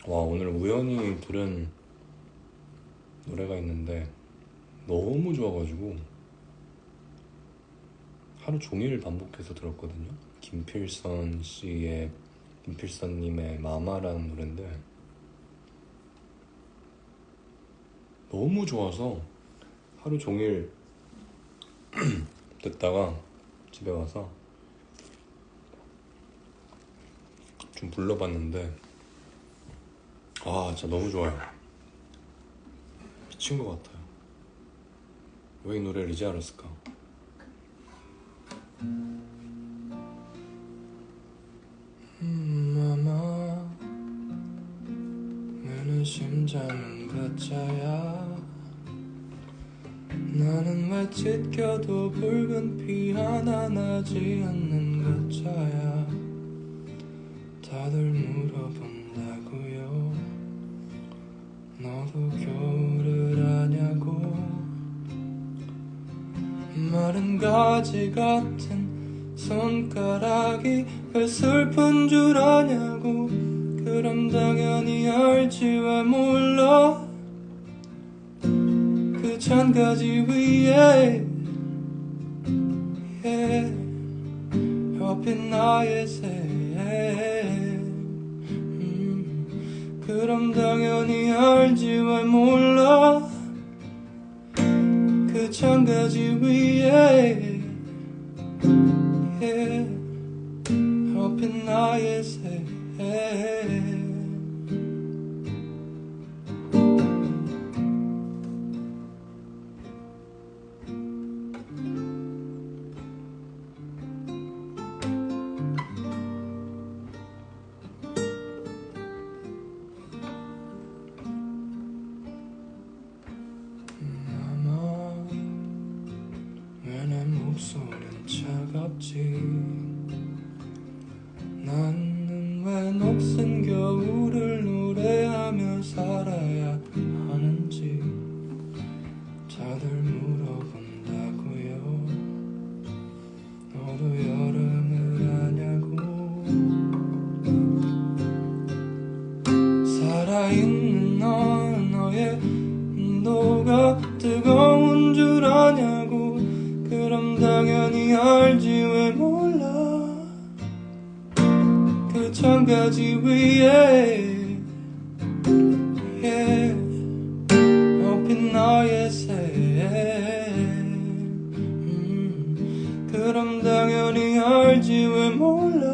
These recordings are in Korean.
와, 오늘 우연히 들은 노래가 있는데 너무 좋아가지고 하루 종일 반복해서 들었거든요. 김필선님의 마마라는 노래인데 너무 좋아서 하루 종일 듣다가 집에 와서 좀 불러봤는데 진짜 너무 좋아요. 미친 것 같아요. 왜 이 노래를 이제 알았을까? 마마, 내는 심장은 가짜야. 나는 왜 찢겨도 붉은 피 하나 나지 않는 가짜야. 다들 물어본다고요. 너도 겨울을 아냐고. 마른 가지 같은 손가락이 왜 슬픈 줄 아냐고. 그럼 당연히 알지 왜 몰라. 그 잔가지 위에 펴핀 나의 새. 그럼 당연히 알지 왜 몰라. 그 잔가지 위에 펴핀 나의 새. 목소린 차갑지. 나는 왜 녹슨 겨울을 노래하며 살아야 하는지 다들 물어본다고요. 너도 여름을 아냐고. 살아있는 너의 온도가 뜨거운 줄 아냐고. 그럼 당연히 알지 왜 몰라. 그 잔가지 위에 엎인 나의 새. 그럼 당연히 알지 왜 몰라.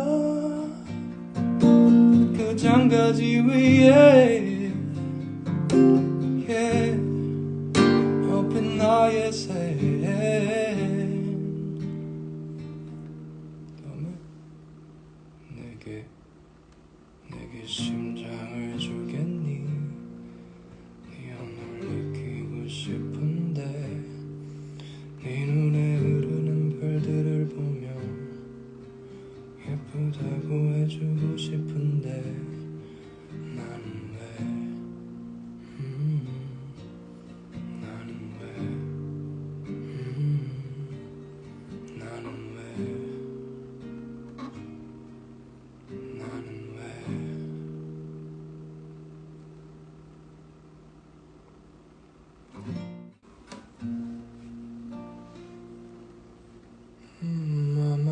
그 잔가지 위에 엎인 나의 새. 내게 심장을 주겠니. 네 안을 느끼고 싶은데 네 눈에 흐르는 별들을 보며 예쁘다고 해주고 싶은데 나는 왜 나는 마마,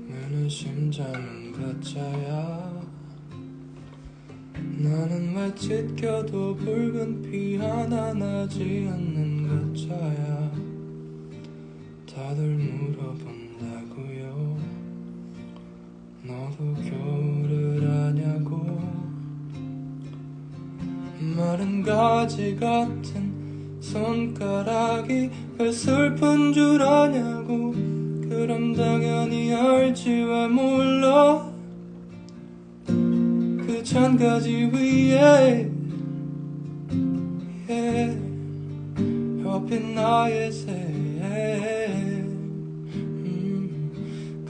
내는 심장은 가짜야. 나는 왜 찢겨도 붉은 피 하나 나지 않는 가짜야. 다들 물어본다고요. 너도 겨울을 아냐고. 마른 가지 같은 손가락이 왜 슬픈 줄 아냐고. 그럼 당연히 알지 왜 몰라. 그 잔가지 위에 펴핀 나의 새.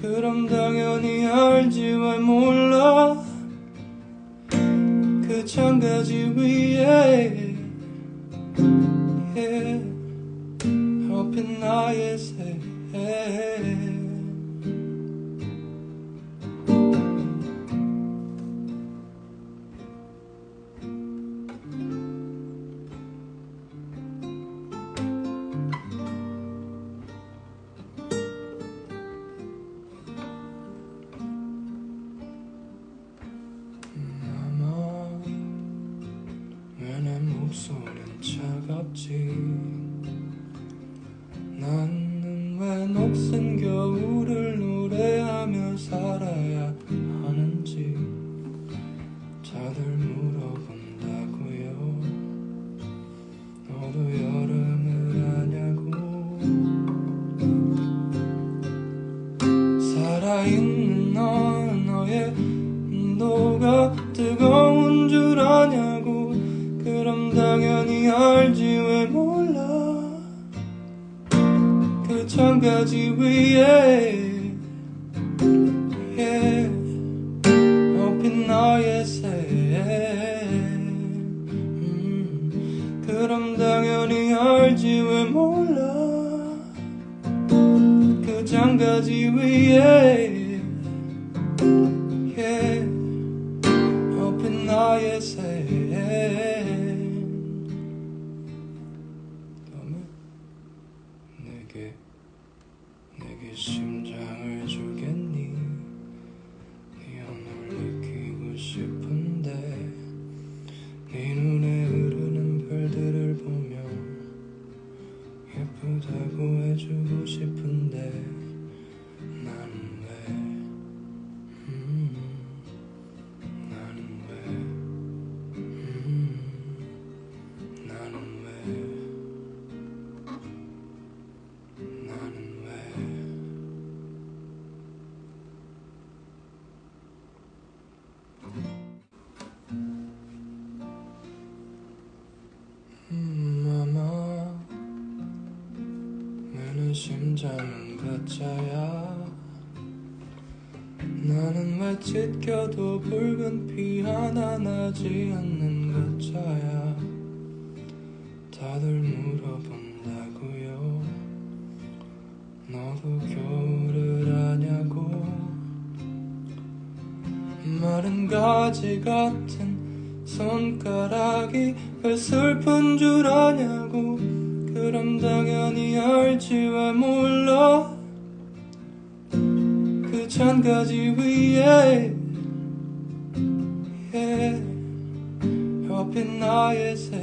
그럼 당연히 알지 왜 몰라. 그 잔가지 위에 펴핀 나의 새. 창가지 위에 엎인 나의 새 그럼 당연히 알지 왜 몰라 그 창가지 위에 엎인 나의 새 내게 심장을 주겠니 네 안을 느끼고 싶은데 네 눈에 흐르는 별들을 보며 예쁘다고 해주고 싶은데 나는 왜 나는 아마 내는 심장은 가짜야 나는 왜 찢겨도 붉은 피 하나 나지 않는 가짜야 다들 물어본다고요 너도 겨울을 아냐고 마른 가지 같은 손가락이 왜 슬픈 줄 아냐고 그럼 당연히 알지 왜 몰라 그 창가지 위에 엎인 나의 새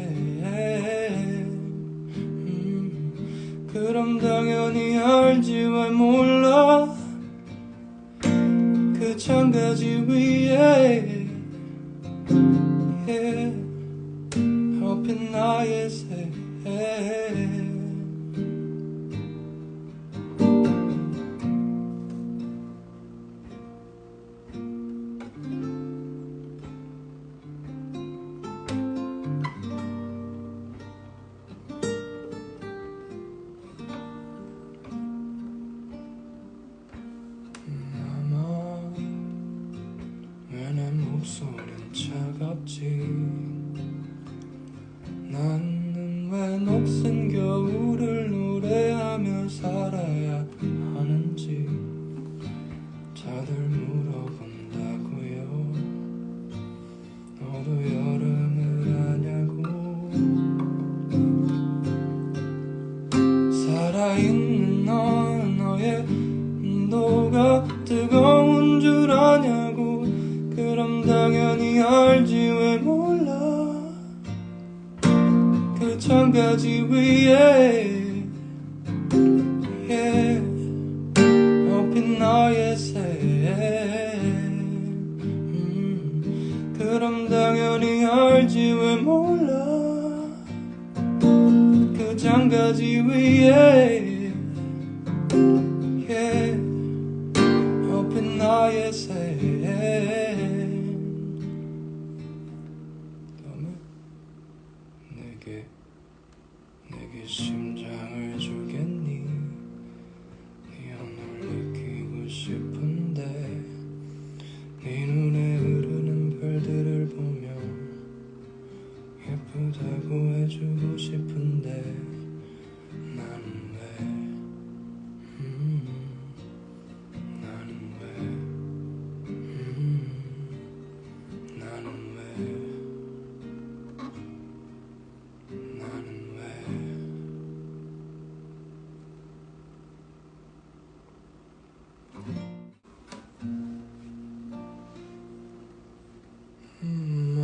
그럼 당연히 알지 왜 몰라 그 창가지 위에 엎인 나의 새 아마 왜 내 목소린 차갑지 나는 왜 녹슨 겨울을 노래하며 살아야 하는지 다들 물어본다고요 너도 여름을 아냐고 살아있는 넌 너의 온도가 뜨거운 줄 아냐고 그럼 당연히 알지 왜 몰라 그 창가지 위에 엎인 나의 새 그럼 당연히 알지 왜 몰라 그 창가지 위에 엎인 나의 새 내게 심장을 주겠니 네 안을 느끼고 싶은데 네 눈에 흐르는 별들을 보며 예쁘다고 해주고 싶은데 나는 왜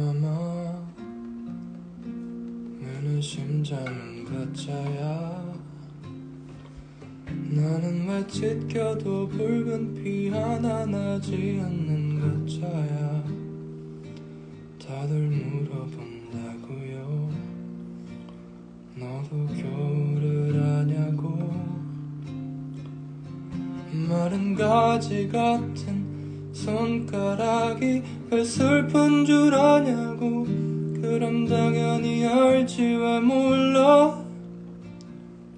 아마 내는 심장은 가짜야 나는 왜 찢겨도 붉은 피 하나 나지 않는 가짜야 다들 물어본다고요 너도 겨울을 아냐고 마른 가지 같은 손가락이 왜 슬픈 줄 아냐고 그럼 당연히 알지 왜 몰라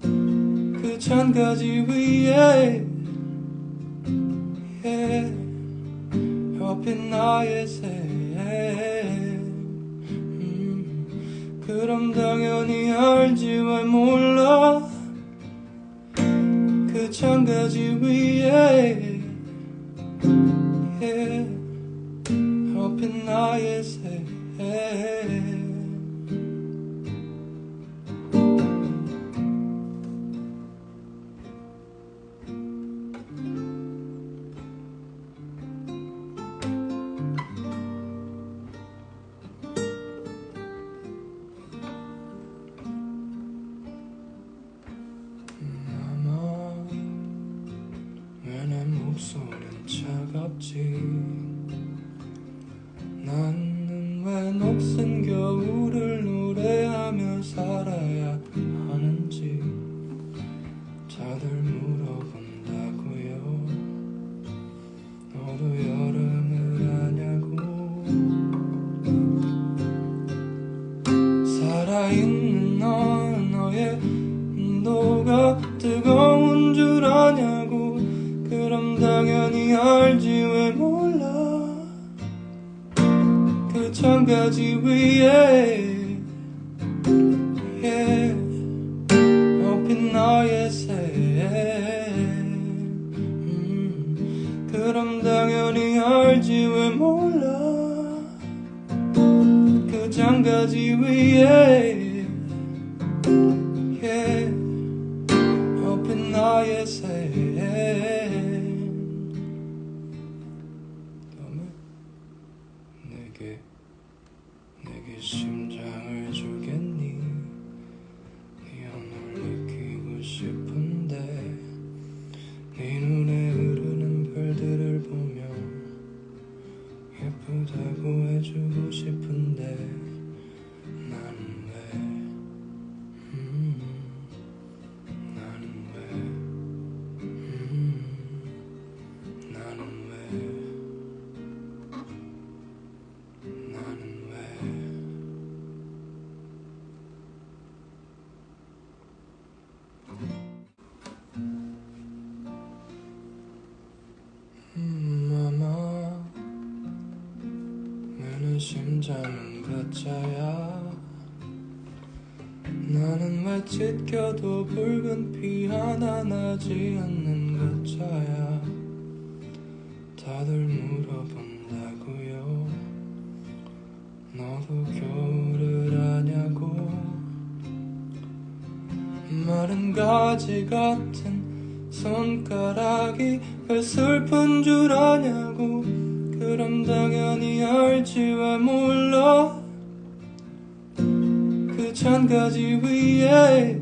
그 잔가지 위에 펴핀 나의 새 그럼 당연히 알지 왜 몰라 그 잔가지 위에 펴핀 나의 새 내 목소린 차갑지 나는 왜 녹슨 겨울을 노래하며 살아야 하는지 다들 물어본다고요 너도 여름을 아냐고 살아있는 너의 온도가 뜨거운 줄 아냐고 그럼 당연히 알지 왜 몰라 그 잔가지 위에 엎인 나의 새 그럼 당연히 알지 왜 몰라 그 잔가지 위에 엎인 나의 새 내게 심장을 주겠니 네 안을 느끼고 싶은데 네 눈에 흐르는 별들을 보며 예쁘다고 해주고 싶은데 나는 왜 나는 아마 내 심장은 가짜야 나는 왜 찢겨도 붉은 피 하나 나지 않는 가짜야 다들 물어본다고요 너도 겨울을 아냐고 마른 가지 같은 손가락이 왜 슬픈 줄 아냐고 그럼 당연히 알지 왜 몰라 그 잔가지 위에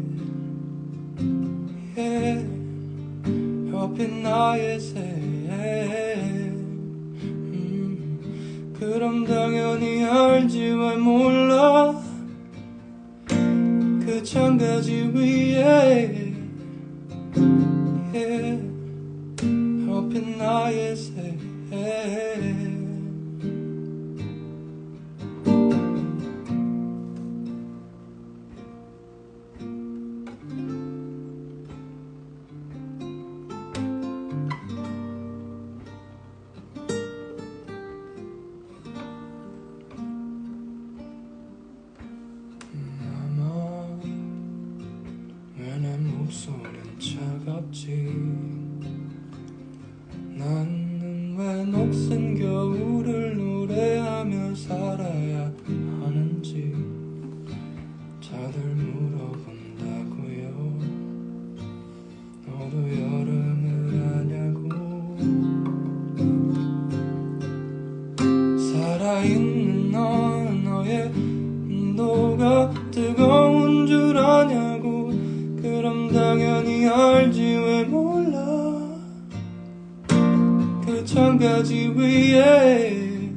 펴핀 나의 새 그럼 당연히 알지 왜 몰라 그 잔가지 위에 펴핀 나의 새 내 목소린 차갑지 나는 왜 녹슨 겨울을 노래하며 살아야 하는지 다들 물어본다고요 너도 여름을 아냐고 살아있는 너의 온도가 뜨거운 줄 아냐고 그럼 당연히 알지 왜 몰라 그 잔가지 위에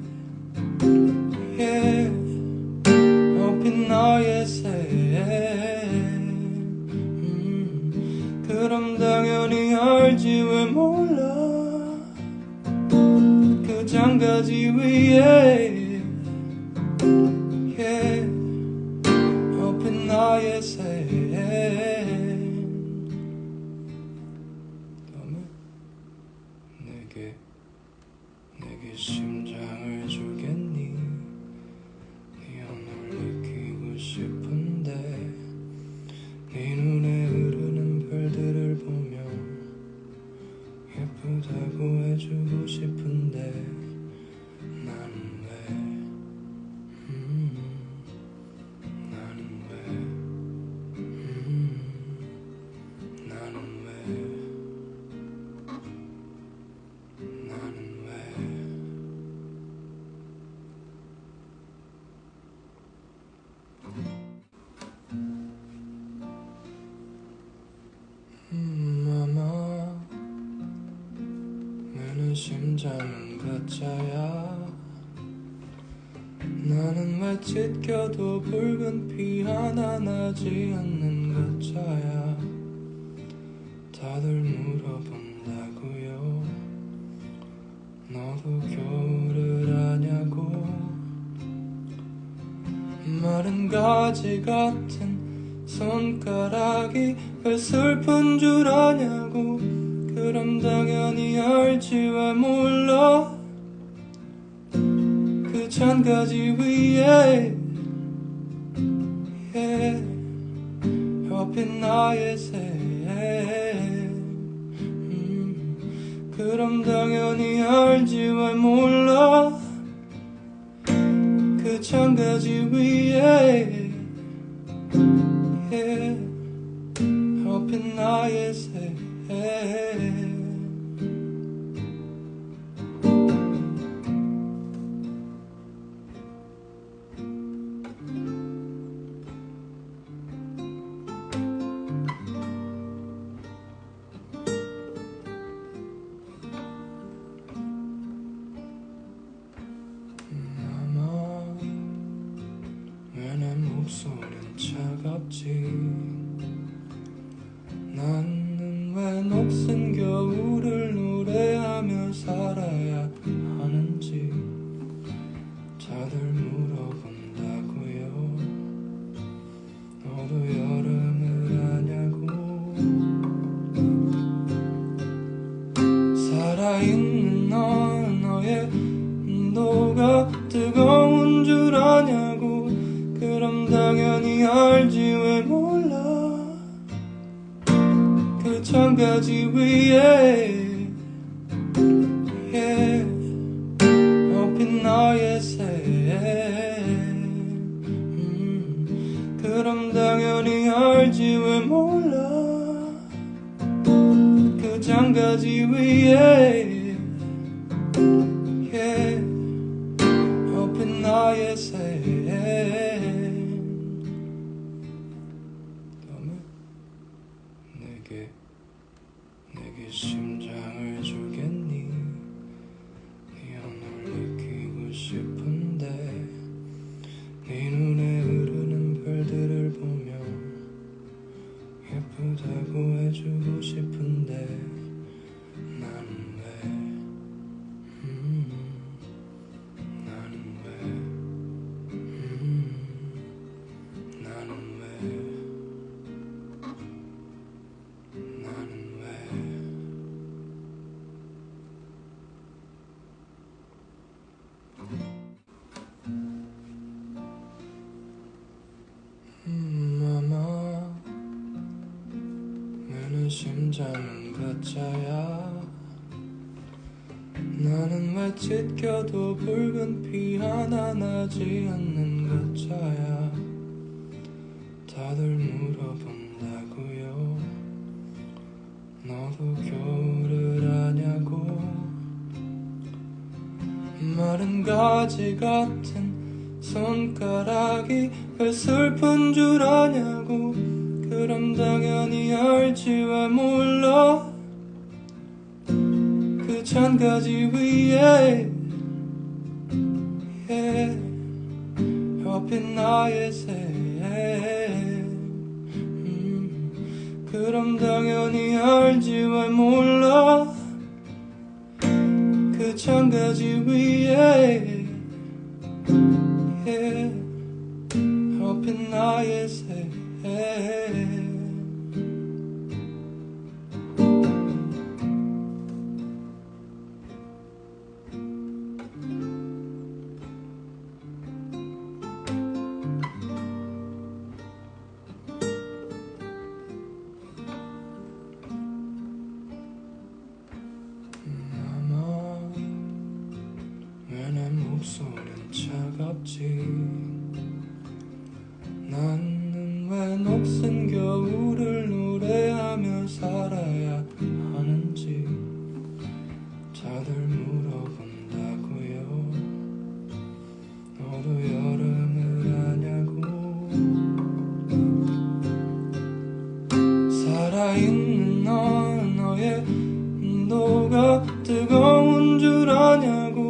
엎인 나의 새 그럼 당연히 알지 왜 몰라 그 잔가지 위에 엎인 나의 새 나는 왜 찢겨도 붉은 피 하나 나지 않는 가짜야. 다들 물어본다고요. 너도 겨울을 아냐고. 마른 가지 같은 손가락이 왜 슬픈 줄 아냐고. 그럼 당연히 알지 왜 몰라. 그 잔가지 위에 펴핀 나의 새. 그럼 당연히 알지 왜 몰라. 그 잔가지 위에 펴핀 나의 새. 내 목소린 차갑지. 나는 왜 녹슨 겨울을 노래하며 살아야 하는지 다들 물어본다고요. 너도 여름을 아냐고. 살아있는 너의 온도가 뜨거운 줄 아냐고. 그럼 당연히 알지 왜 몰라. 그 잔가지 위에 엎인 나의 새. 그럼 당연히 알지 왜 몰라. 그 잔가지 위에 엎인 나의 새. 내게 심장을 주겠니. 네 안을 느끼고 싶은데 네 눈에 흐르는 별들을 보며 예쁘다고 해주고 싶은데 나는 왜 나는 왜 마마, 내 심장은 가짜야. 나는 왜 찢겨도 붉은 피 하나 나지 않는 가짜야. 다들 물어본다고요. 너도 겨울을 아냐고. 마른 가지 같은 손가락이 왜 슬픈 줄 아냐고. 그럼 당연히 알지 왜 몰라. 그 잔가지 위에 펴핀 나의 새. 그럼 당연히 알지 왜 몰라. 그 잔가지 위에 펴핀 나의 새. 내 목소린 차갑지. 나는 왜 녹슨 겨울을 노래하며 살아야 하는지 다들 물어본다고요. 너도 여름을 아냐고. 살아있는 너의 온도가 뜨거운 줄 아냐고.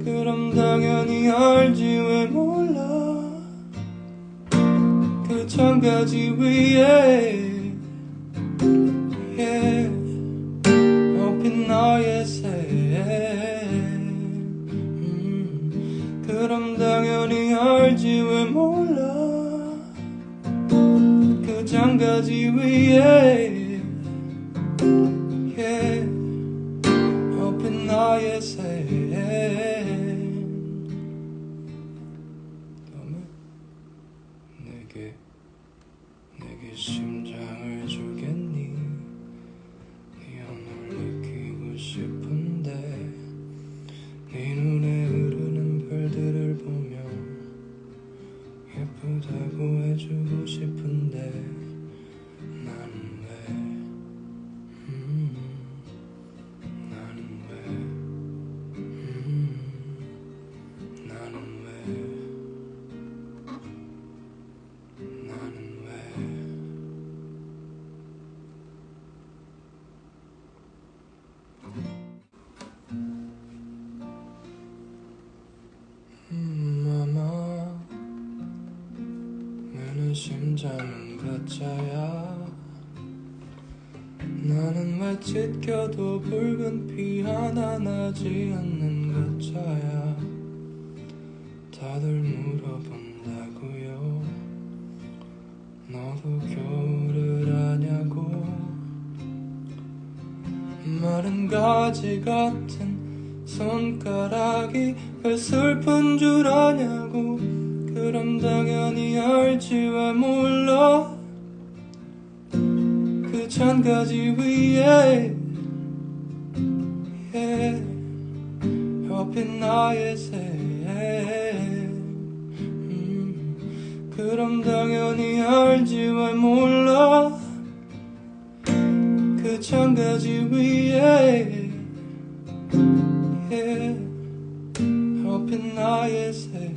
그럼 당연히 알지 왜 몰라. 창가지 위에 엎인 나의 새 그럼 당연히 알지 왜 몰라 그 장가지 위에 엎인 나의 새 너는 내게 심장을 주겠니 네 연을 느끼고 싶은데 네 눈에 흐르는 별들을 보며 예쁘다고 해주고 싶은데 나는 왜 아마 나는 심장은 가짜야 나는 왜 찢겨도 붉은 피 하나 나지 않는 가짜야 다들 물어본다고요 너도 겨울을 아냐고 마른 가지 같은 손가락이 왜 슬픈 줄 아냐고 그럼 당연히 알지 왜 몰라 그 잔가지 위에 엎인 나의 새 그럼 당연히 알지 왜 몰라 그 잔가지 위에 엎인 나의 새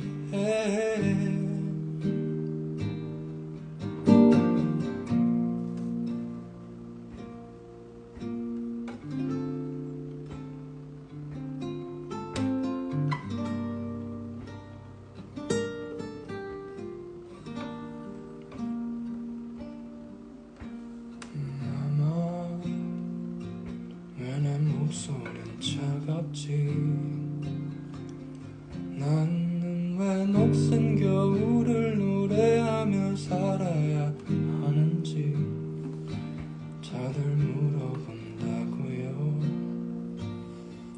아마 왜 내 목소린 차갑지 나는 왜 녹슨 겨울을 노래하며 살아야 하는지 다들 물어본다고요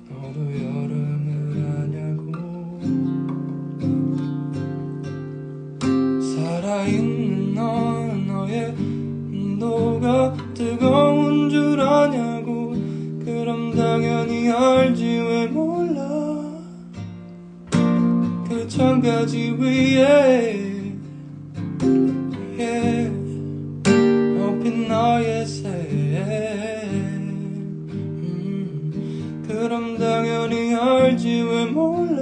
너도 여름을 아냐고 살아있는 너의 온도가 뜨거운 줄 아냐고 그럼 당연히 알지 왜 몰라 그 창가지 위에 엎인 나의 새 그럼 당연히 알지 왜 몰라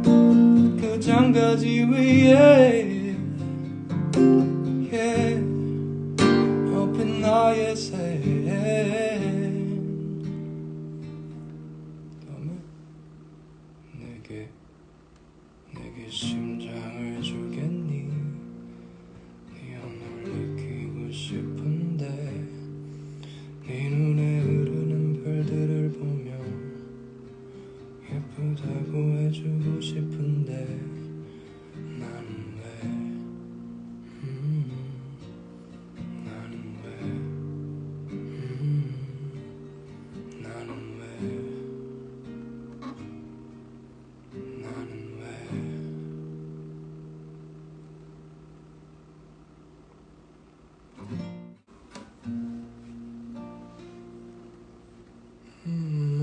그 장가지 위에 엎인 나의 새 너는 내게 심장을 주겠니 네 연을 느끼고 싶은데 네 눈에 흐르는 별들을 보며 예쁘다고 해주고 싶은데 나는 왜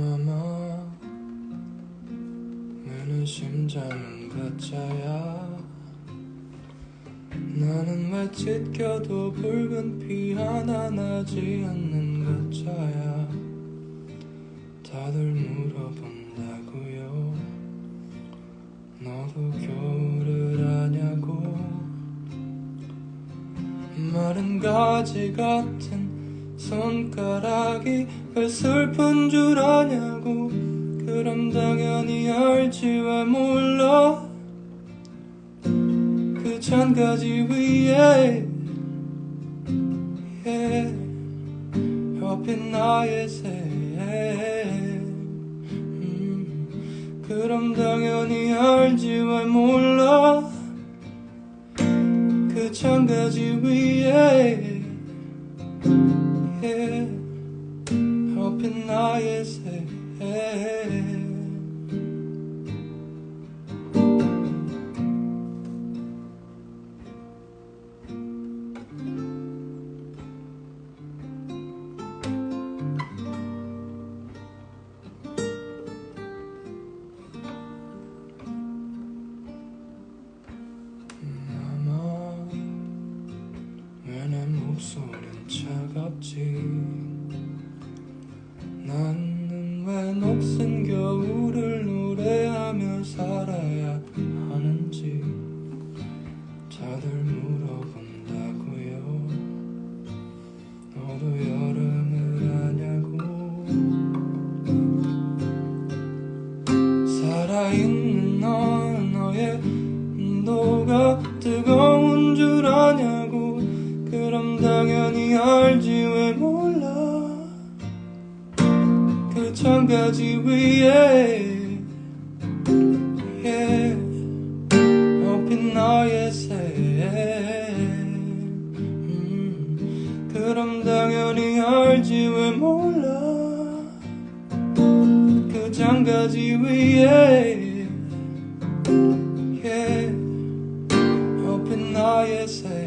아마 나는 심장은 가짜야 나는 왜 찢겨도 붉은 피 하나 나지 않는 가짜야 다들 물어본다고요 너도 겨울을 아냐고 마른 가지 같은 손가락이 왜 슬픈 줄 아냐고 그럼 당연히 알지 왜 몰라 그 그 잔가지 위에 펴핀 나의 새 그럼 당연히 알지 왜 몰라 그 잔가지 위에 펴핀 나의 새 내 목소린 차갑지 나는 왜 녹슨 겨울을 노래하며 살아야 하는지 다들 물어본다고요 너도 여름을 아냐고 살아있는 너의 온도가 뜨거운 줄 아냐고 그럼 당연히 알지 왜 몰라 그 잔가지 위에 엎인 나의 새 그럼 당연히 알지 왜 몰라 그 잔가지 위에 엎인 나의 새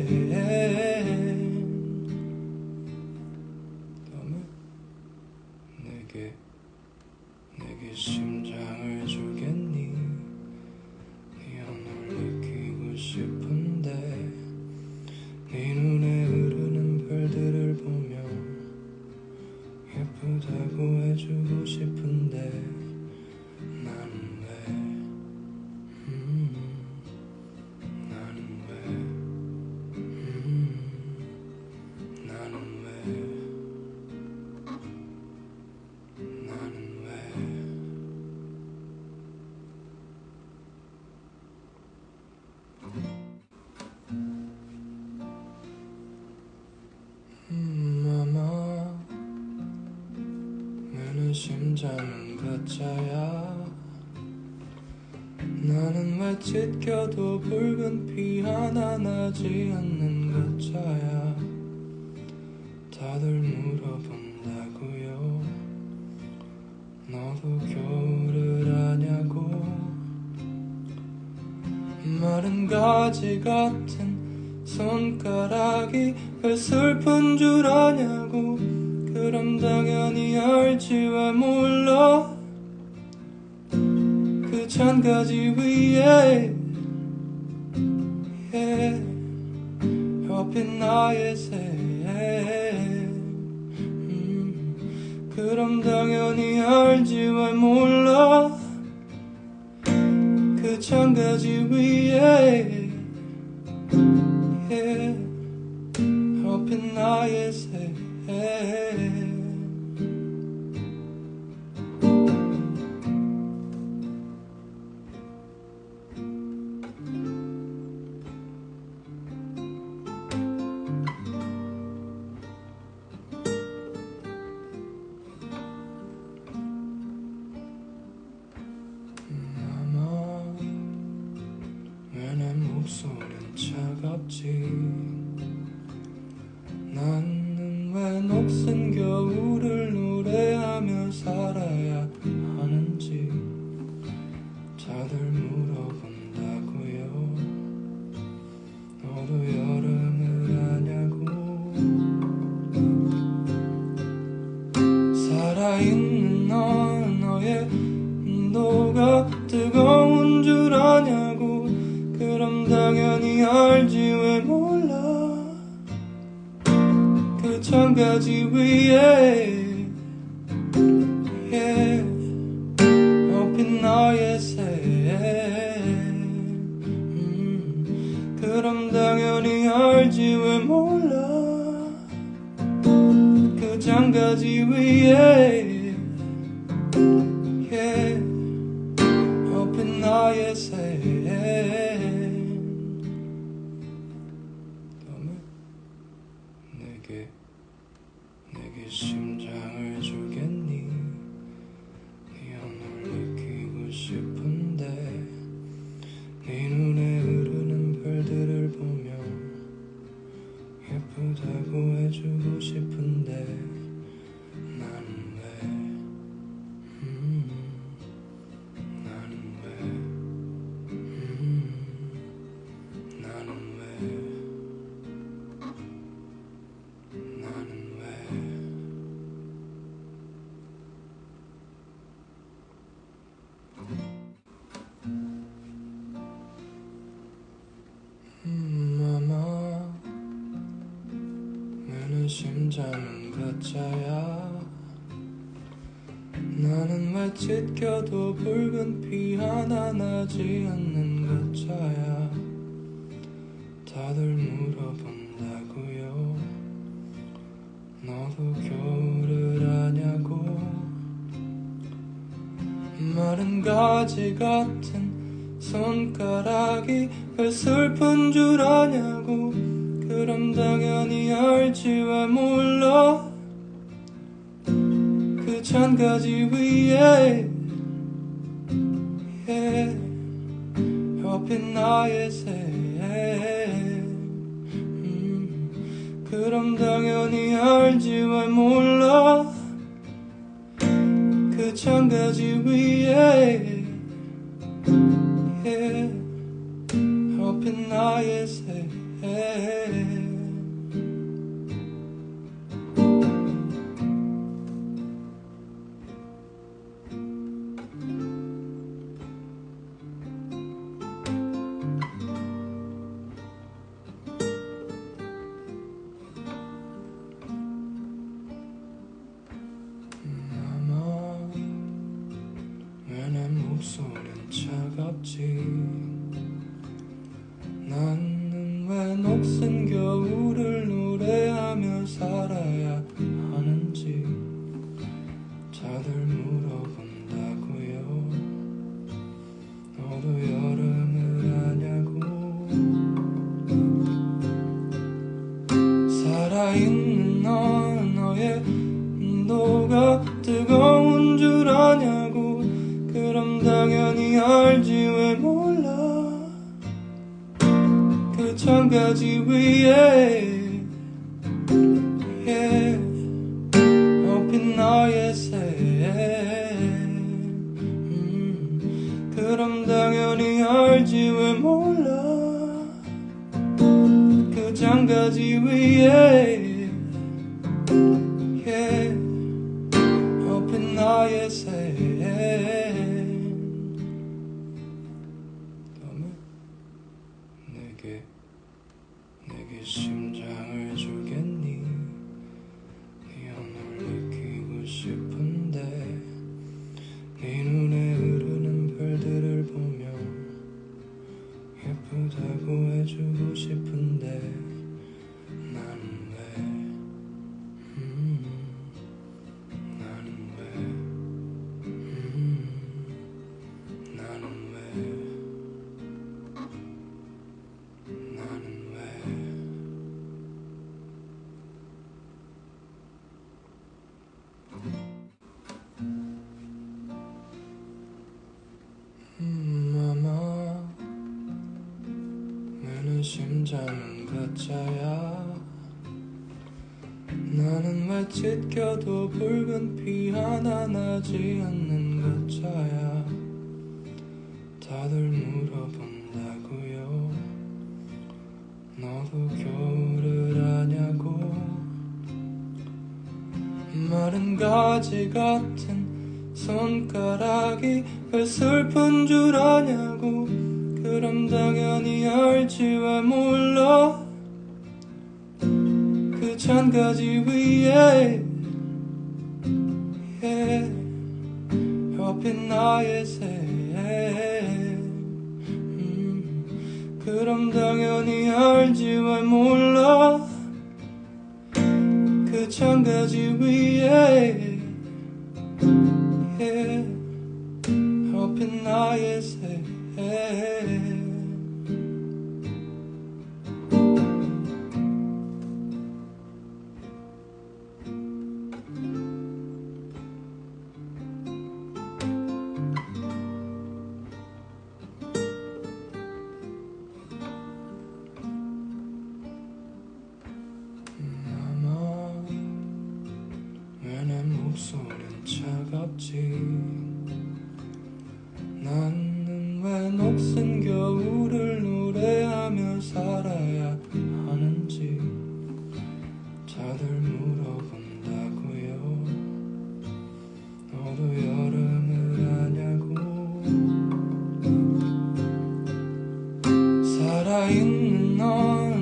내게 심장을 주겠니 네 연을 느끼고 싶은데 네 눈에 흐르는 별들을 보며 예쁘다고 해주고 싶은데 나는 왜 아마 나는 심장은 가짜야 나는 왜 찢겨도 붉은 피 하나 나지 않는 가짜야 다들 물어본다고요 너도 겨울을 아냐고 마른 가지 같은 손가락이 왜 슬픈 줄 아냐고 그럼 당연히 알지 왜 몰라 그 잔가지 위에 펴핀 나의 새 그럼 당연히 알지 왜 몰라 그 잔가지 위에 펴핀 나의 새 아마 왜 내 목소린 차갑지 나는 왜 녹슨 겨울을 노래하며 살아야 하는지 다들 물어본다고요 너도 여름을 아냐고 살아있는 너의 온도가 뜨거운 줄 아냐고 그럼 당연히 알지 왜 몰라 그 잔가지 위에 엎인 나의 새 그럼 당연히 알지 왜 몰라 그 잔가지 위에 엎인 나의 새 찢겨도 붉은 피 하나 나지 않는 것자야. 다들 물어본다고요. 너도 겨울을 아냐고. 마른 가지 같은 손가락이 왜 슬픈 줄 아냐고. 그럼 당연히 알지 왜 몰라. 그 잔가지 위에 펴핀 나의 새. 그럼 당연히 알지 왜 몰라. 그 잔가지 위에 펴핀 나의 새. 내 목소린 차갑지. 나는 왜 녹슨 겨울을 노래하며 살아야 하는지 다들 물어본다고요. 너도 여름을 아냐고. 살아있는 너의 온도가 뜨거운 줄 아냐고. 그럼 당연히 알지 왜 몰라. 그 잔가지 위에 펴핀 나의 새. 그럼 당연히 알지 왜 몰라. 그 잔가지 위에 펴핀 나의 새. 내게 심장을 주겠니. 네 연을 느끼고 싶은데 네 눈에 흐르는 별들을 보며 예쁘다고 해주고 싶은데 나는 왜 나는 아마 내는 심장은 가짜야. 나는 왜 찢겨도 붉은 피 하나 나지 않는 것자야. 다들 물어본다고요. 너도 겨울을 아냐고. 마른 가지 같은 손가락이 왜 슬픈 줄 아냐고. 그럼 당연히 알지 왜 몰라. 그 잔가지 위에 펴핀 나의 새. 그럼 당연히 알지 왜 몰라. 그 잔가지 위에 펴핀 나의 새. 아마 왜 내 목소린 차갑지. 나는 왜 녹슨 겨울을 노래하며 살아야 하는지 다들 물어본다고요. 너도 여름을 아냐고. 살아있는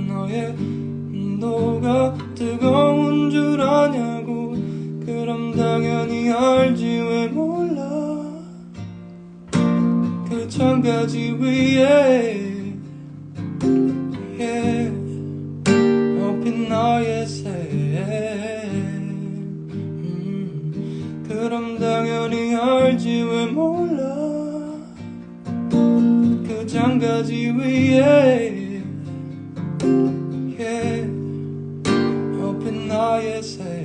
너의 온도가 뜨거운 줄 아냐고. 그럼 당연히 알지 왜 몰라. 창가지 위에 엎인 나의 새 그럼 당연히 알지 왜 몰라 그 창가지 위에 엎인 나의 새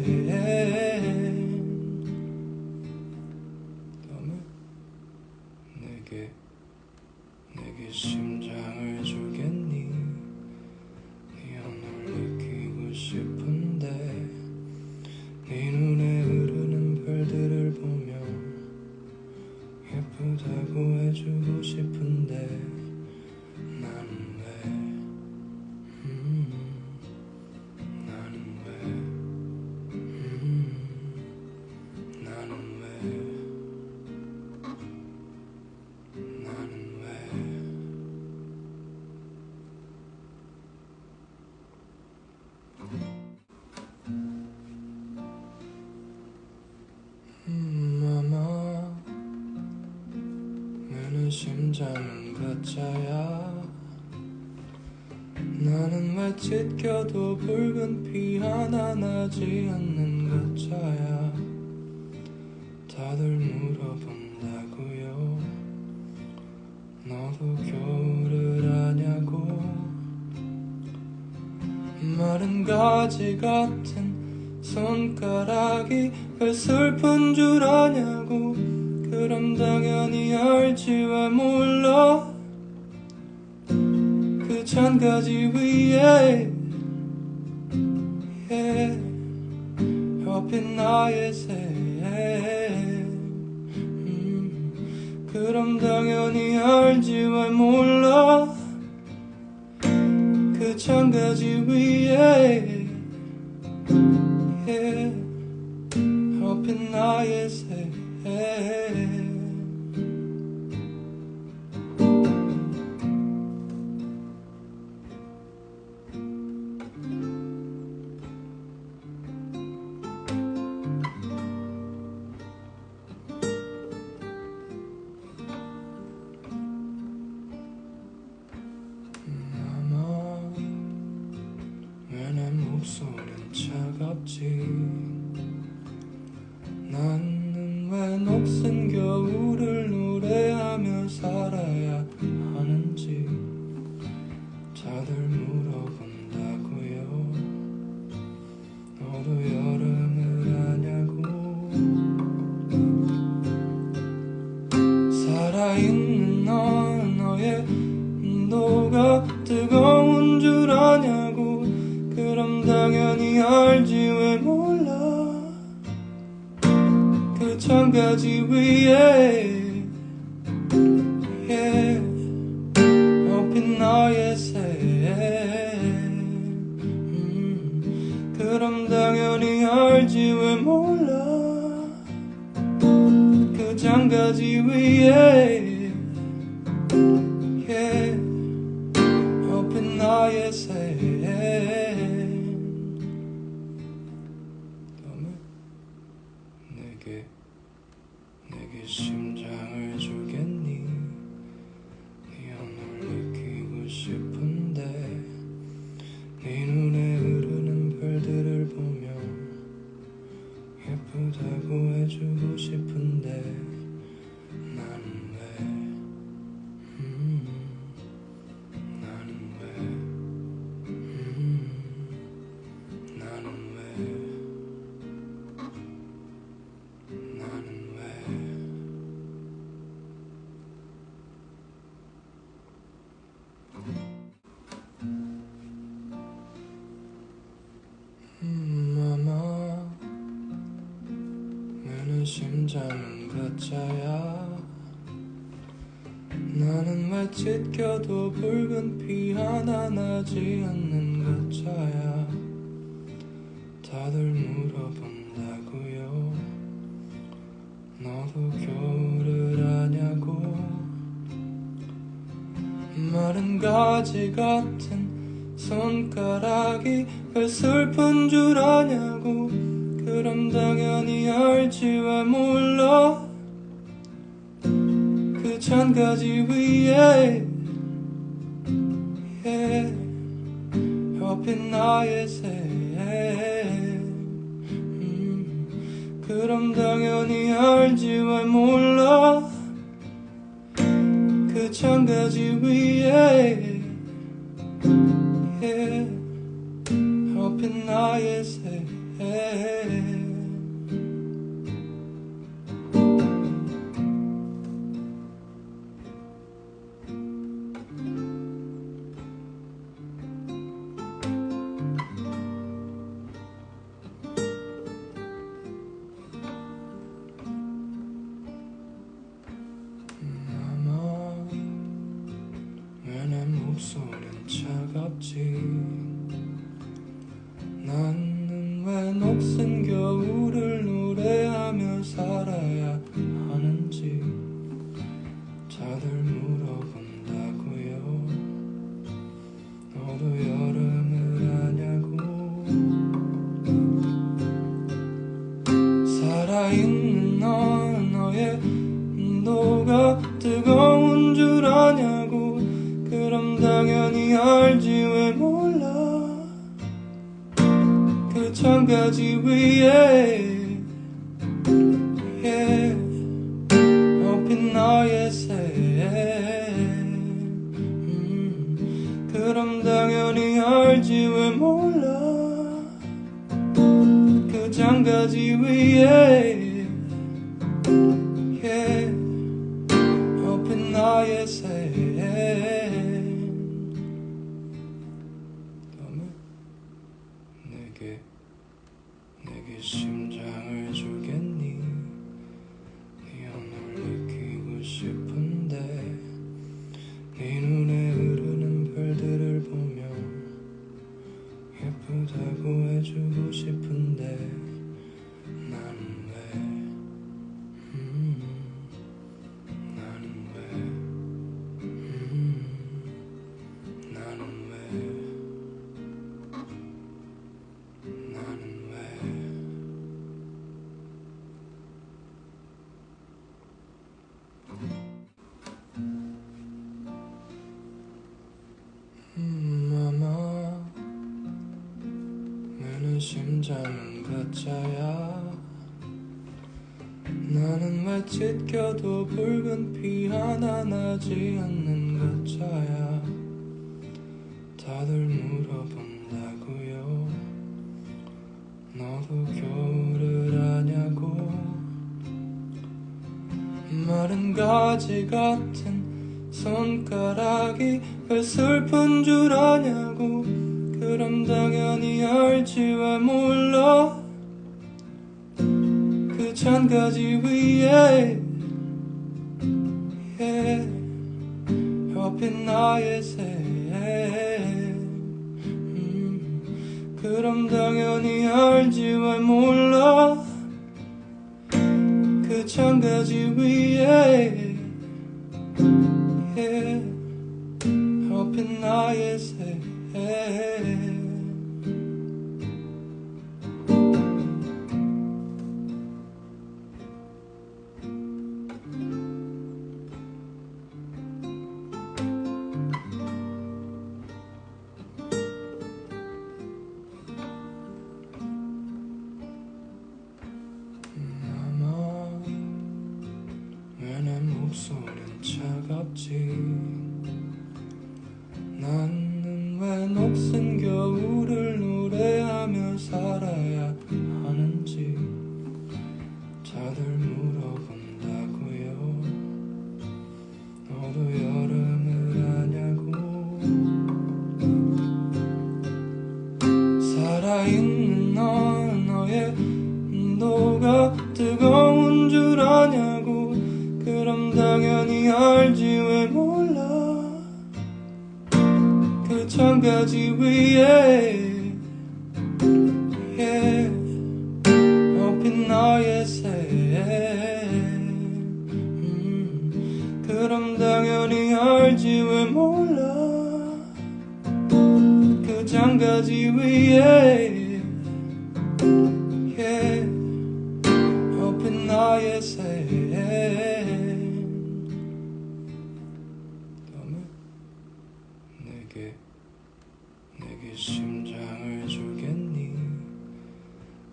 내게 심장을 주겠니 네 안을 느끼고 싶은데 네 눈에 흐르는 별들을 보며 예쁘다고 해주고 싶은데 나는 왜 나는 왜 나는 왜 아마 내는 심장은 가짜야 나는 왜 찢겨도 붉은 피 하나 나지 않는 가짜야 다들 물어본다고요 너도 겨울을 아냐고 마른 가지 같은 손가락이 왜 슬픈 줄 아냐고 그럼 당연히 알지 왜 몰라 그 잔가지 위에 엎인 나의 새 그럼 당연히 알지 왜 몰라 그 잔가지 위에 엎인 나의 새 아마 왜 내 목소린 차갑지 나는 왜 녹슨 겨울을 노래하며 살아야 하는지 다들 물어본다고요 너도 여름을 아냐고 살아있는 너의 온도가 뜨거운 줄 아냐고 그럼 당연히 알지 왜 몰라 그 창가지 위에 엎인 나의 새 그럼 당연히 알지 왜 몰라 그 창가지 위에 엎인 나의 새 내게 심장을 주겠니 네 안을 느끼고 싶은데 네 눈에 흐르는 별들을 보며 예쁘다고 해주고 싶은데 나는 왜 나는 왜 나는 왜 아마 내는 심장은 가짜야 나는 왜 찢겨도 붉은 피 하나 나지 않는 가짜야 다들 물어본다고요 너도 겨울을 아냐고 마른 가지 같은 손가락이 왜 슬픈 줄 아냐고 그럼 당연히 알지 왜 몰라 그 잔가지 위에 펴핀 나의 새 그럼 당연히 알지 왜 몰라 그 잔가지 위에 펴핀 나의 새 내 목소린 차갑지 나는 왜 녹슨 겨울을 노래하며 살아야 하는지 다들 물어본다고요 너도 여름을 아냐고 살아있는 너의 온도가 뜨거운 줄 아냐고 그럼 당연히 알지 왜 몰라 그 잔가지 위에 엎인 나의 새 그럼 당연히 알지 왜 몰라 그 잔가지 위에 엎인 나의 새 내게 심장을 주겠니 네 연을 느끼고 싶은데 네 눈에 흐르는 별들을 보며 예쁘다고 해주고 싶은데 나는 왜 나는 아마 나는 심장은 가짜야 나는 왜 찢겨도 붉은 피 하나 나지 않는 가짜야 다들 물어본다고요 너도 겨울을 아냐고 마른 가지 같은 손가락이 왜 슬픈 줄 아냐고 그럼 당연히 알지 왜 몰라 그 잔가지 위에 펴핀 나의 새 그럼 당연히 알지 왜 몰라 그 잔가지 위에 펴핀 나의 새 아마 왜 내 목소린 차갑지 나는 왜 녹슨 겨울을 노래하며 살아야 하는지 다들 물어본다고요 너도 여름을 아냐고 살아있는 너의 온도가 뜨거운 줄 아냐고 그럼 당연히 알지 왜 몰라 그 잔가지 위에 엎인 나의 새 그럼 당연히 알지 왜 몰라 그 잔가지 위에 엎인 나의 새 내게 심장을 주겠니?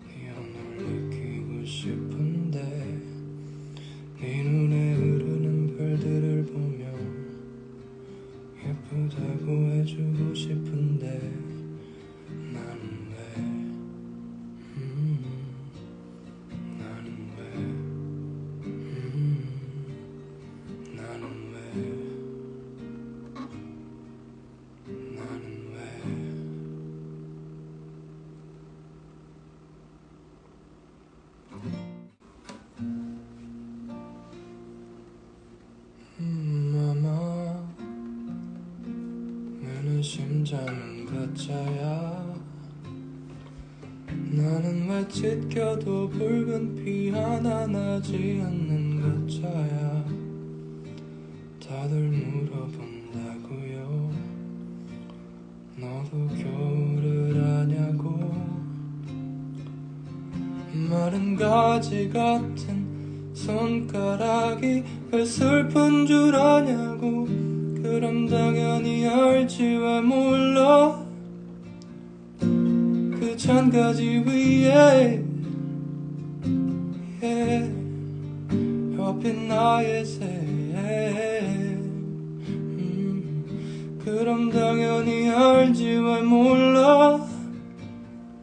네 연을 느끼고 싶은데 네 눈에 흐르는 별들을 보며 예쁘다고 해주고 싶은데 나는 왜 나는 왜 나는 왜 아마 내는 심장은 가짜야. 나는 왜 찢겨도 붉은 피 하나 나지 않는 가짜야. 다들 물어본다고요. 너도 겨울을 아냐고. 마른 가지 같은 손가락이 왜 슬픈 줄 아냐고. 그럼 당연히 알지 왜 몰라. 그 잔가지 위에 옆에 나의 새. 그럼 당연히 알지 왜 몰라.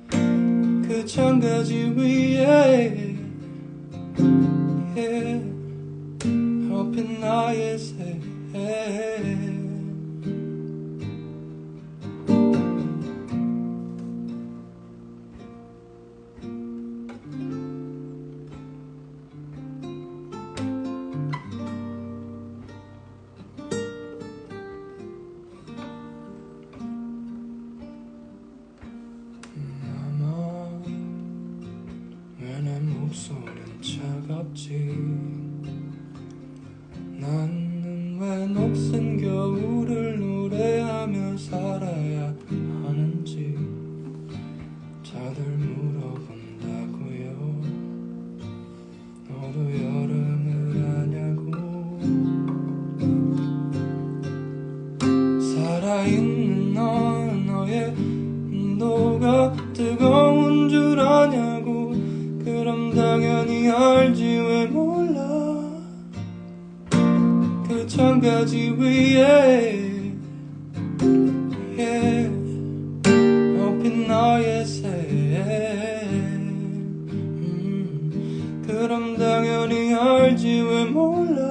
그 잔가지 위에 옆에 나의 새. 아마 왜 내 목소린 차갑지. 나는 왜 녹슨 겨울을 노래하며 살아야 하는지 다들 물어본다고요. 너도 여름을 아냐고. 살아있는 너의 온도가 뜨거운 줄 아냐고. 그럼 당연히 알지 왜 몰라. 그 잔가지 위에 옆에 나의 새. 그럼 당연히 알지 왜 몰라.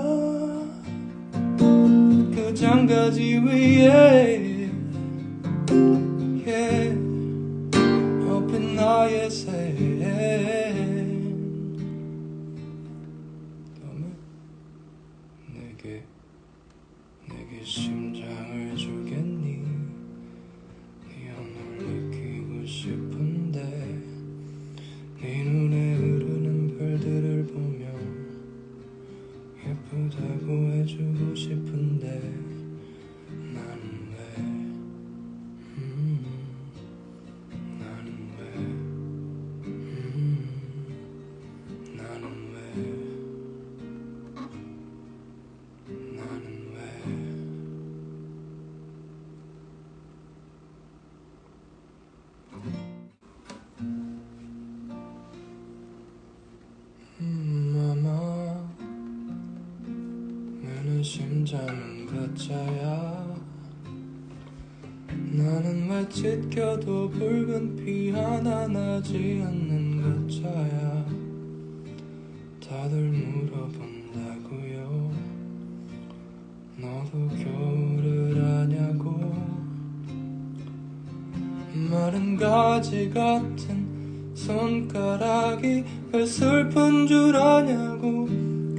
그 잔가지 위에 옆에 나의 새. 내게 심장을 주겠니? 네 연을 느끼고 싶은데 네 눈에 흐르는 별들을 보며 예쁘다고 해주고 싶은데 나는 왜 나는 왜 나는 왜 아마 내는 심장은 가짜야. 나는 왜 찢겨도 붉은 피 하나 나지 않는 가짜야. 다들 물어본다고요. 너도 겨울을 아냐고. 마른 가지 같은 손가락이 왜 슬픈 줄 아냐고.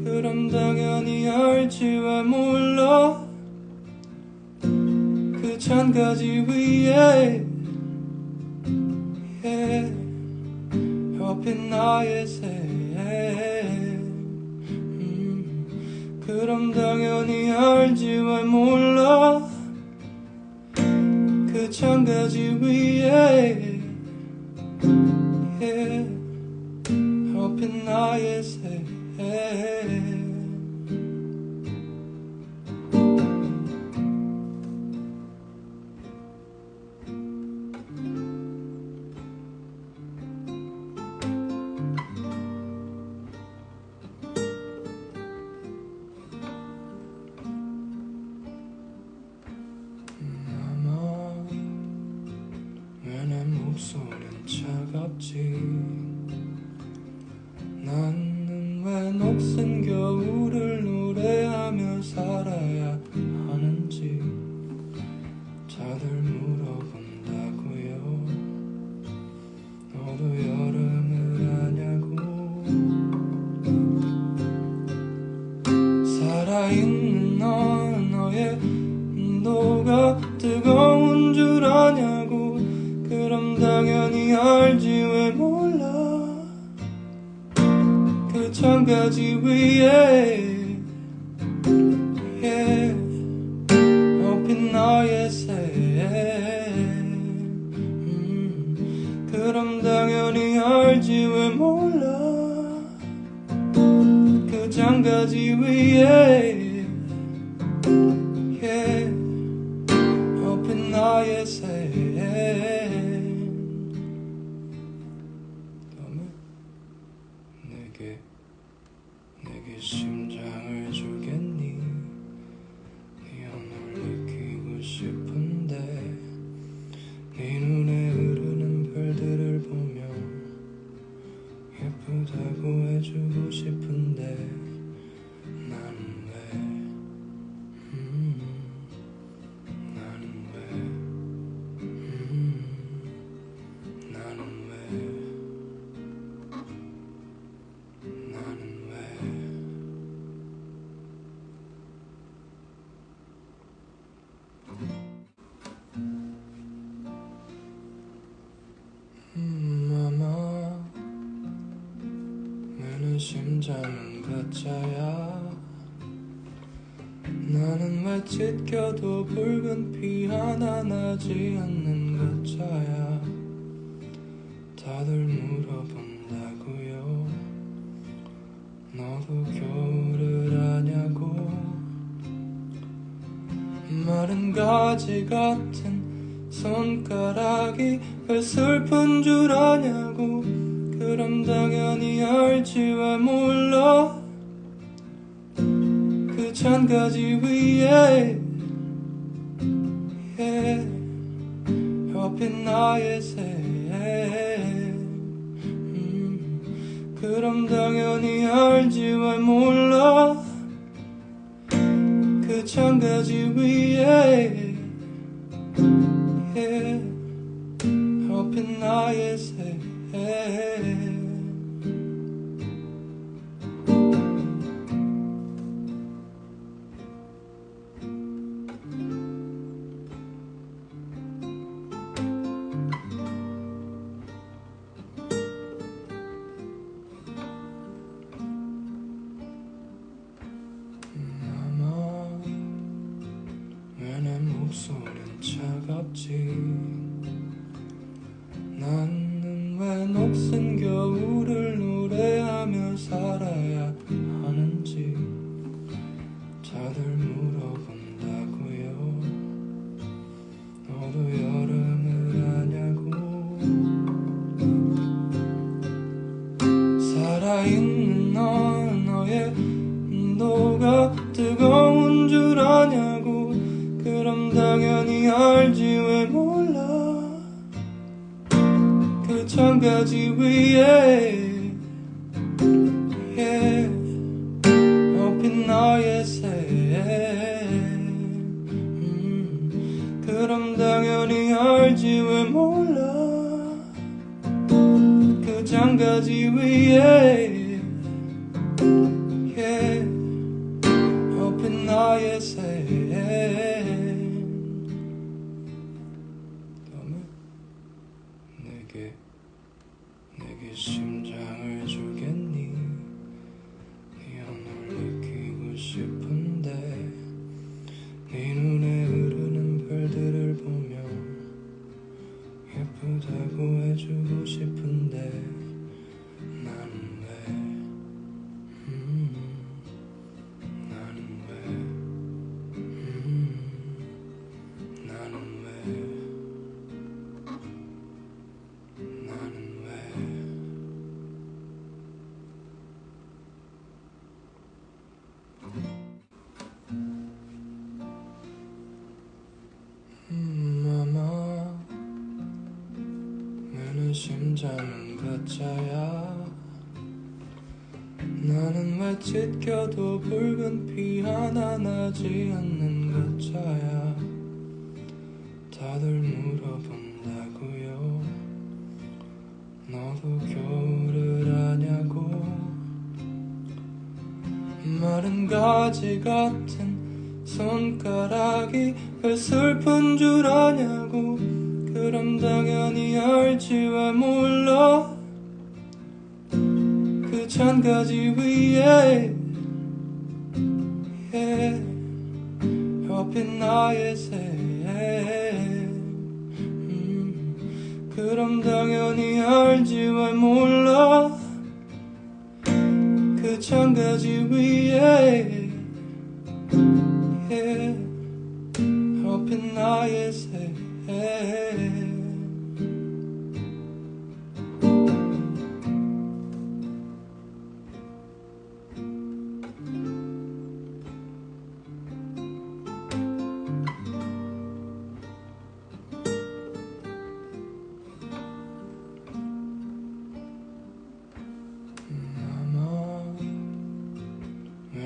그럼 당연히 알지 왜 몰라. 그 잔가지 위에 옆에 나의 새. 그럼 당연히 알지 왜 몰라. 그 잔가지 위에 옆에 나의 새. 차갑지. 나는 왜 녹슨 겨울을 노래하며 살아야 하는지 다들 물어본다고요. 너도 여름을 아냐고. 살아있는 넌 너의 온도가 뜨거운 줄 아냐고. 그럼 당연히 알지 왜 몰라. 그 창가지 위에 엎인 나의 새. 그럼 당연히 알지 왜 몰라. 그 장가지 위에 엎인 나의 새. 내게 심장을 주겠니. 네 연을 느끼고 싶은데 네 눈에 흐르는 별들을 보며 예쁘다고 해주고 싶은데 나는 왜 나는 왜 나는 왜 아마 내는 심장은 가짜야. 나는 왜 찢겨도 붉은 피 하나 나지 않는 가짜야. 다들 물어본다고요. 너도 겨울을 아냐고. 마른 가지 같은 손가락이 왜 슬픈 줄 아냐고. 그럼 당연히 알지 왜 몰라. 그 잔가지 위에 엎인 나의 새. 그럼 당연히 알지 왜 몰라. 그 잔가지 위에 엎인 나의 새. 아마 왜 내 목소린 차갑지. 나는 왜 녹슨 겨울을 노래하며 살아야 하는지 다들 물어본다고요. 너도 여름을 아냐고. 살아있는 넌 너의 온도가 뜨거운 줄 아냐고. 그럼 당연히 알지 왜 몰라. 그 창가지 위에 엎인 나의 새. 그럼 당연히 알지 왜 몰라. 그 장가지 위에 엎인 나의 새. 내게 심장을 주겠니. 네 연을 느끼고 싶은데 네 눈에 흐르는 별들을 보며 예쁘다고 해주고 싶은데 나는 왜 나는 왜 나는 왜 아마 내는 심장은 가짜야. 나는 왜 찢겨도 붉은 피 하나 나지 않는 가짜야. 다들 물어본다고요. 너도 겨울을 아냐고. 마른 가지 같은 손가락이 왜 슬픈 줄 아냐고. 그럼 당연히 알지 왜 몰라. 그 잔가지 위에 펴핀 나의 새. 그럼 당연히 알지 왜 몰라. 그 잔가지 위에 펴핀 나의 새.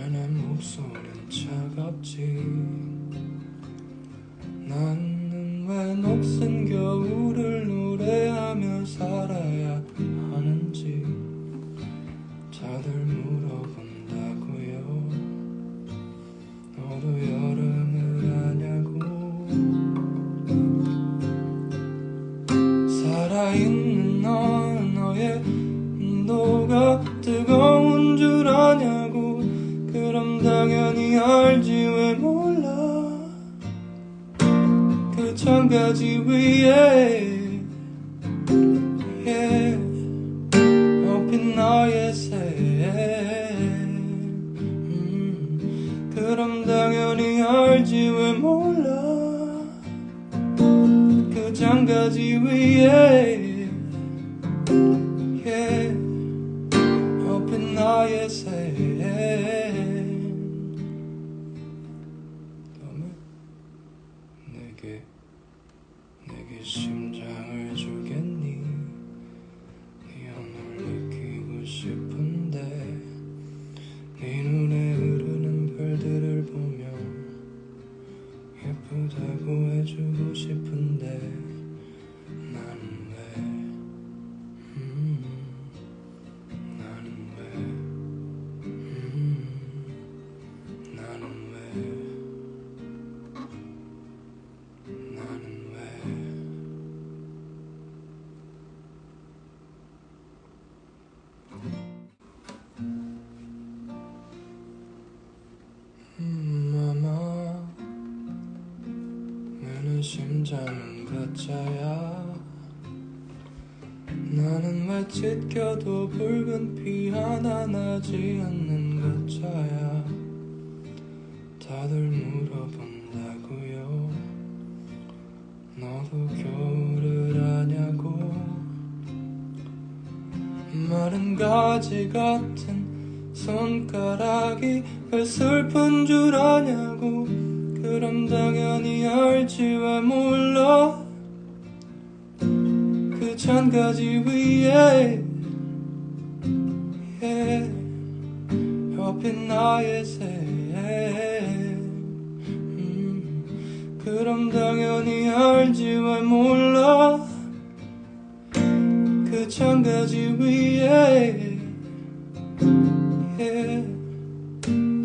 내 목소린 차갑지. 나는 왜 녹슨 겨울을 노래하며 살아야 하는지 다들 물어본다고요. 너도 여름을 아냐고. 살아있는 너의 온도가 뜨거운 줄 아냐고. 그럼 당연히 알지 왜 몰라. 그 잔가지 위에 엎인 나의 새. 그럼 당연히 알지 왜 몰라. 그 잔가지 위에 엎인 나의 새. 내게 심장을 주겠니. 네 안을 느끼고 싶은데 네 눈에 흐르는 별들을 보며 예쁘다고 해주고 싶은데 나는 왜 나는 왜 나는 왜 아마 내 심장은 가짜야. 나는 왜 찢겨도 붉은 피 하나 나지 않는 가짜야. 다들 물어본다고요. 너도 겨울을 아냐고. 마른 가지 같은 손가락이 왜 슬픈 줄 아냐고. 그럼 당연히 알지 왜 몰라. 그 잔가지 위에 펴핀 나의 새. 그럼 당연히 알지 왜 몰라. 그 잔가지 위에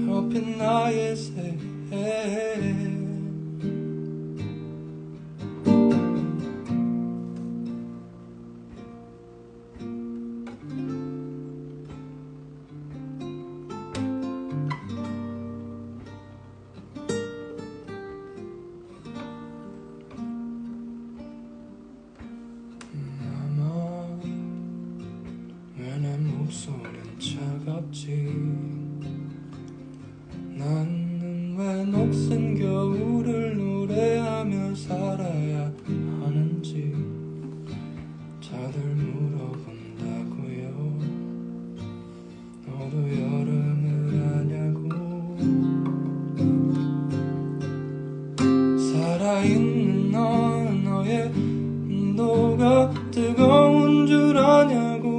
펴핀 나의 새. 내 목소린 차갑지. 나는 왜 녹슨 겨울을 노래하며 살아야 하는지 다들 물어본다고요. 너도 여름을 아냐고. 살아있는 너의 온도가 뜨거운 줄 아냐고.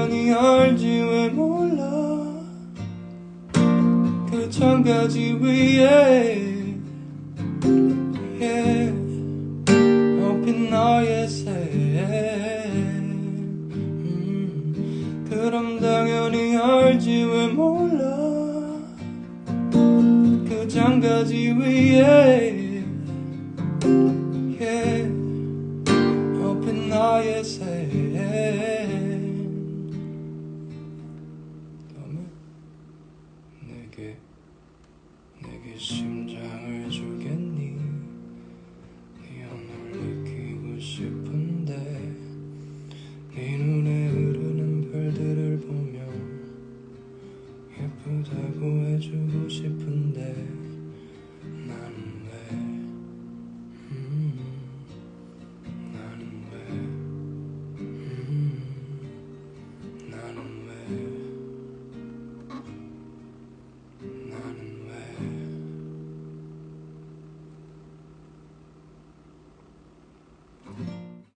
당연히 알지 왜 몰라 그 장가지 위에 엎인 너의 새 그럼 당연히 알지 왜 몰라 그 장가지 위에